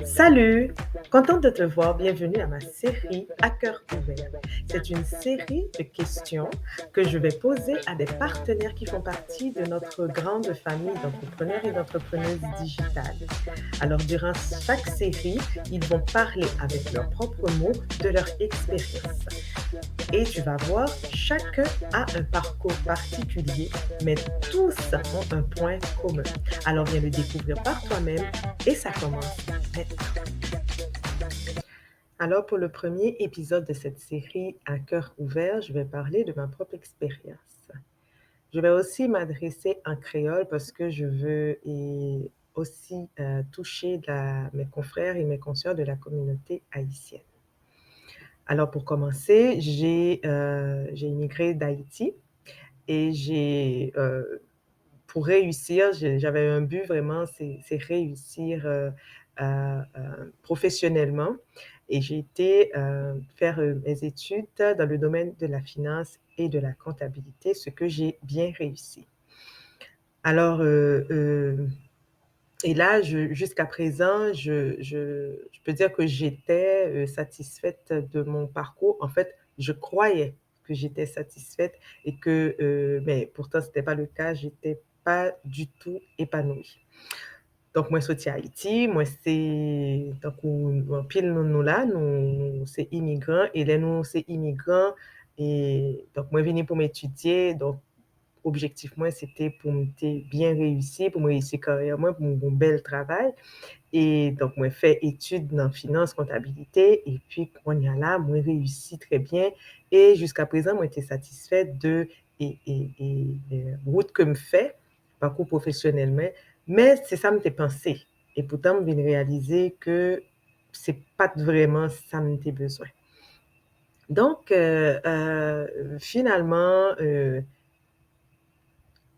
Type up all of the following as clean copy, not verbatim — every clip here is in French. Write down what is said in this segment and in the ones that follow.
Salut! Contente de te voir. Bienvenue à ma série À cœur ouvert. C'est une série de questions que je vais poser à des partenaires qui font partie de notre grande famille d'entrepreneurs et d'entrepreneuses digitales. Alors, durant chaque série, ils vont parler avec leurs propres mots de leur expérience. Et tu vas voir, chacun a un parcours particulier, mais tous ont un point commun. Alors, viens le découvrir par toi-même et ça commence maintenant. Alors, pour le premier épisode de cette série À cœur ouvert, je vais parler de ma propre expérience. Je vais aussi m'adresser en créole parce que je veux aussi toucher mes confrères et mes consoeurs de la communauté haïtienne. Alors, pour commencer, j'ai immigré d'Haïti et pour réussir, j'avais un but vraiment, c'est réussir professionnellement. Et j'ai été faire mes études dans le domaine de la finance et de la comptabilité, ce que j'ai bien réussi. Alors, et là, jusqu'à présent, je peux dire que j'étais satisfaite de mon parcours. En fait, je croyais que j'étais satisfaite et mais pourtant, ce n'était pas le cas. J'étais pas du tout épanouie. Donc, moi, sorti à Haïti, moi, c'est, donc, en pile, nous là, c'est immigrants, et là, nous, c'est immigrants, et donc, moi, venu pour m'étudier, donc, objectif, moi, c'était pour me bien réussir, pour me réussir carrièrement, pour mon bel travail. Et donc, moi, fait études dans finance, comptabilité, et puis, on y a là, moi, réussi très bien, et jusqu'à présent, moi, j'étais satisfaite route que me fait, parcours professionnellement, mais c'est ça, m'était pensé. Et pourtant, je viens de réaliser que c'est pas vraiment ça, m'était besoin. Donc, finalement,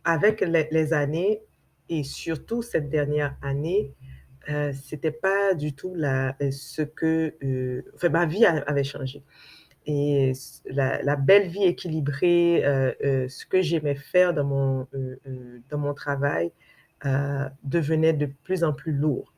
avec les années, et surtout cette dernière année, c'était pas du tout enfin, ma vie avait changé. Et la belle vie équilibrée, ce que j'aimais faire dans mon travail, devenait de plus en plus lourd.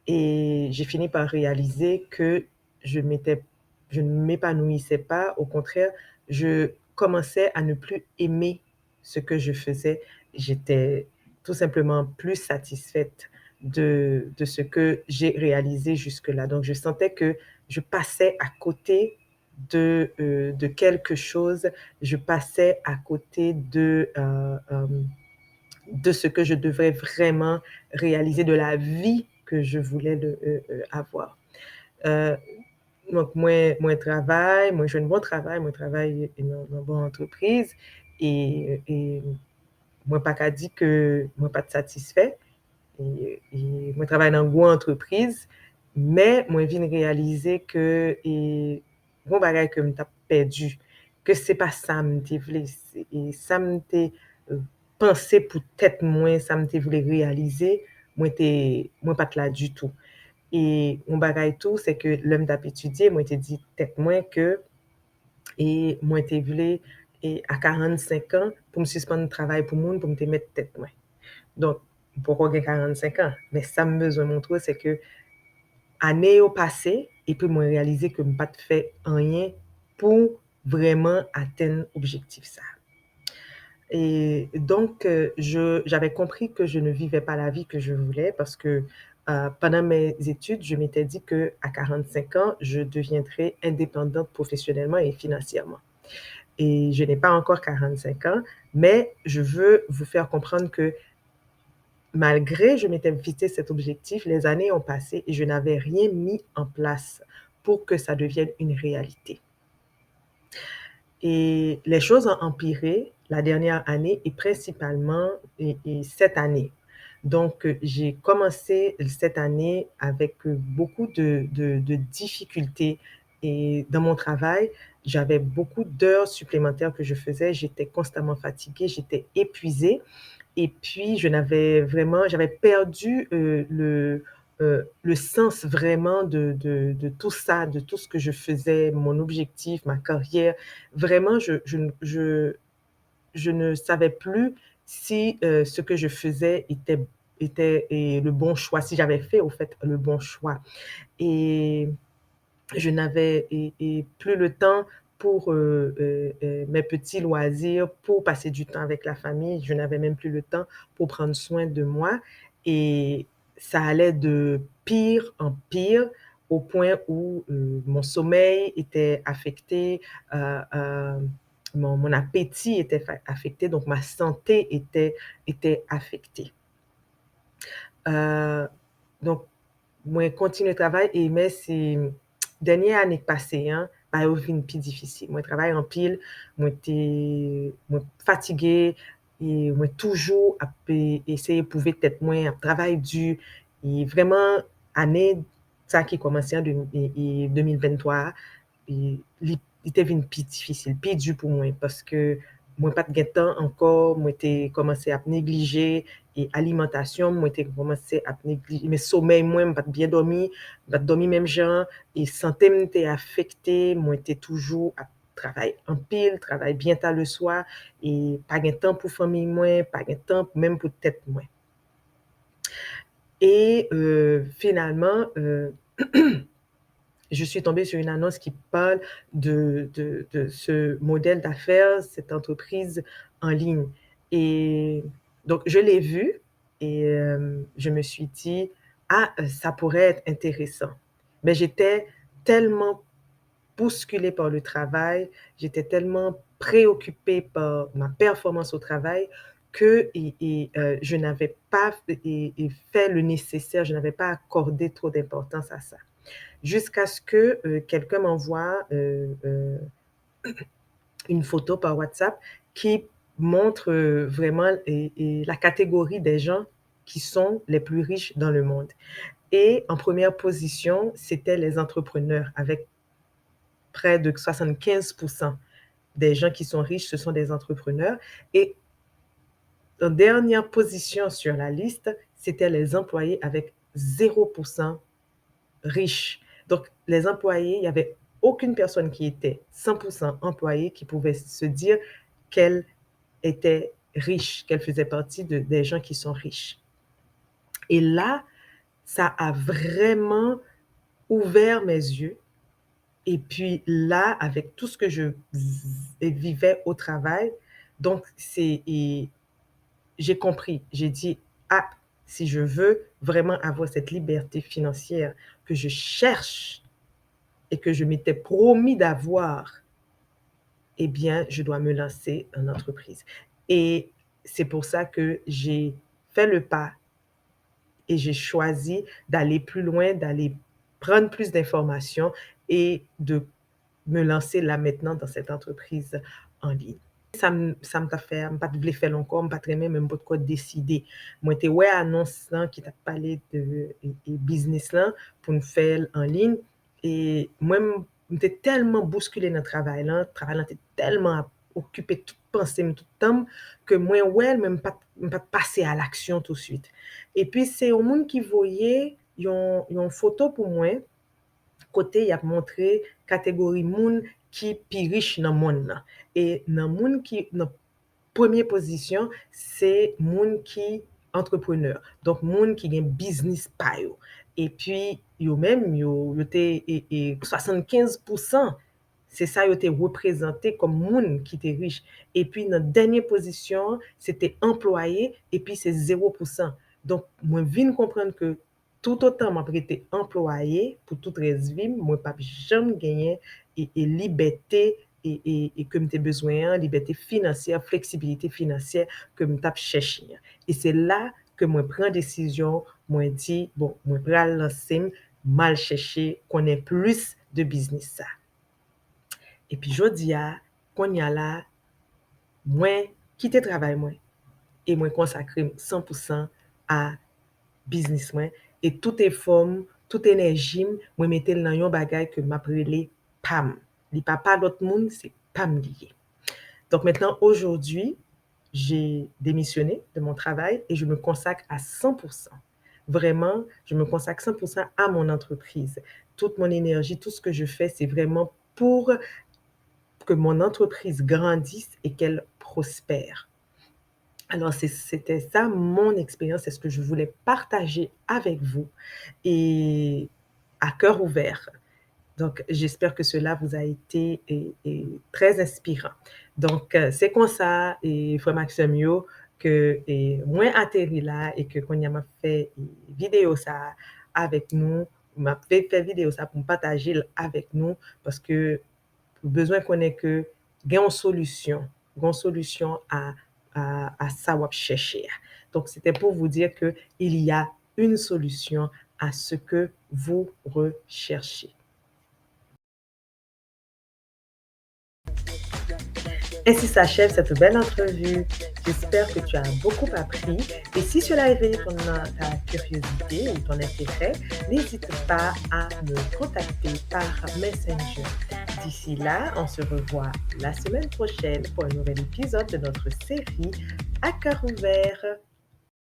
Et j'ai fini par réaliser que je m'étais je ne m'épanouissais pas. Au contraire, je commençais à ne plus aimer ce que je faisais. J'étais tout simplement plus satisfaite de ce que j'ai réalisé jusque-là. Donc, je sentais que je passais à côté de quelque chose. Je passais à côté de ce que je devrais vraiment réaliser, de la vie que je voulais avoir. Euh, donc, moi travail, moi j'ai un bon travail, moi travaille dans une bonne entreprise, et moi pas qu'à dire que moi pas satisfait, et moi travaille dans une bonne entreprise, mais moi viens de réaliser que bon bagage que m't'a perdu, que c'est pas ça m'te voulait, et ça m'te pensé pour tête moi, ça m'te voulait réaliser, moi pas là du tout. Et mon bagage tout, c'est que l'homme t'a étudié, moi t'ai dit tête moi que, et moi t'ai voulu, et à 45 ans, pour me suspendre le travail pour monde, pour me te mettre tête moi. Donc, pourquoi j'ai 45 ans? Mais ça me besoin de montrer, c'est que année au passé, et puis moi réaliser que je n'ai pas fait rien pour vraiment atteindre l'objectif ça. Et donc, j'avais compris que je ne vivais pas la vie que je voulais parce que pendant mes études, je m'étais dit qu'à 45 ans, je deviendrais indépendante professionnellement et financièrement. Et je n'ai pas encore 45 ans, mais je veux vous faire comprendre que malgré je m'étais fixé cet objectif, les années ont passé et je n'avais rien mis en place pour que ça devienne une réalité. Et les choses ont empiré la dernière année et principalement cette année. Donc, j'ai commencé cette année avec beaucoup de difficultés et dans mon travail, j'avais beaucoup d'heures supplémentaires que je faisais. J'étais constamment fatiguée, j'étais épuisée. Et puis, j'avais perdu le sens vraiment de tout ça, de tout ce que je faisais, mon objectif, ma carrière. Vraiment, je ne savais plus si ce que je faisais était était le bon choix, si j'avais fait au fait le bon choix. Et je n'avais plus le temps pour mes petits loisirs, pour passer du temps avec la famille. Je n'avais même plus le temps pour prendre soin de moi. Et ça allait de pire en pire au point où mon sommeil était affecté, mon appétit était affecté, donc ma santé était affectée. Donc, moi, continue le travail et mais c'est dernière année passée, hein, bah, yo vin pi difficile. Moi, travail en pile, moi fatiguée et moi toujours à essayer de prouver tête moi, à travail dur et vraiment année ça qui commençait en 2023 et li était vin pi difficile, pi dur pour moi parce que moi pas de temps encore, moi t'ai commencé à négliger et alimentation, moi t'ai commencé à négliger mais sommeil moi pas bien dormi, pas dormi même genre et santé m'était affectée, moi t'ai toujours à travail en pile, travail bien tard le soir et pas de temps pour famille moi, pas de temps même pour tête moi. Et finalement je suis tombée sur une annonce qui parle de ce modèle d'affaires, cette entreprise en ligne. Et donc, je l'ai vue et je me suis dit, ah, ça pourrait être intéressant. Mais j'étais tellement bousculée par le travail, j'étais tellement préoccupée par ma performance au travail que je n'avais pas fait le nécessaire, je n'avais pas accordé trop d'importance à ça jusqu'à ce que quelqu'un m'envoie une photo par WhatsApp qui montre vraiment la catégorie des gens qui sont les plus riches dans le monde. Et en première position, c'était les entrepreneurs, avec près de 75% des gens qui sont riches, ce sont des entrepreneurs. Et en dernière position sur la liste, c'était les employés avec 0% riches. Donc, les employés, il n'y avait aucune personne qui était 100% employée qui pouvait se dire qu'elle était riche, qu'elle faisait partie des gens qui sont riches. Et là, ça a vraiment ouvert mes yeux. Et puis là, avec tout ce que je vivais au travail, donc j'ai compris, j'ai dit, ah, si je veux vraiment avoir cette liberté financière que je cherche, et que je m'étais promis d'avoir, eh bien, je dois me lancer en entreprise. Et c'est pour ça que j'ai fait le pas et j'ai choisi d'aller plus loin, d'aller prendre plus d'informations et de me lancer là maintenant dans cette entreprise en ligne. Ça m'a fait, pas de faire encore, pas très même pas de quoi décider. Moi, j'étais ouais annonce là qui t'a parlé de business là pour nous faire en ligne et moi j'étais tellement bousculé dans le travail là était tellement occupé toute pensée tout temps que moi ouais même pas passer à l'action tout de suite. Et puis c'est au monde qui voyait une photo pour moi côté il a montré catégorie moun qui pi riche dans monde là et dans moun qui dans première position c'est moun qui entrepreneur donc moun qui gen business pa yo et puis yo même yo té et 75% c'est ça yo té représenté comme moun qui était riche et puis dans dernière position c'était employé et puis c'est 0%. Donc moi vinn comprendre que tout autant m'a été employé pour toute vie, moi pas jamais gagné et liberté et que m'te besoin, liberté financière, flexibilité financière que m't'a cherché. Et c'est là que moi prends décision, moi dit bon, moi pral lancer mal chercher connaît plus de business ça. Et puis jodi a qu'on y a là moi quitter travail moi et moi consacrer 100% à business moi et tout est forme, toute énergie, moi mettre dans yon bagay que m'a prélé pam. Li pas d'autre monde, c'est pam lié. Donc maintenant aujourd'hui, j'ai démissionné de mon travail et je me consacre à 100%. Vraiment, je me consacre 100% à mon entreprise. Toute mon énergie, tout ce que je fais, c'est vraiment pour que mon entreprise grandisse et qu'elle prospère. Alors c'était ça mon expérience, c'est ce que je voulais partager avec vous et à cœur ouvert. Donc j'espère que cela vous a été très inspirant. Donc c'est comme ça et frère Maxime yo que moi atterri là et que qu'on y a m'a fait vidéo ça avec nous, m'a fait vidéo ça pour partager avec nous parce que besoin connaît que gain solution à ça wap chercher. Donc c'était pour vous dire que il y a une solution à ce que vous recherchez. Ainsi s'achève cette belle entrevue. J'espère que tu as beaucoup appris et si cela a éveillé ta curiosité ou ton intérêt, n'hésite pas à me contacter par Messenger. D'ici là, on se revoit la semaine prochaine pour un nouvel épisode de notre série À cœur ouvert.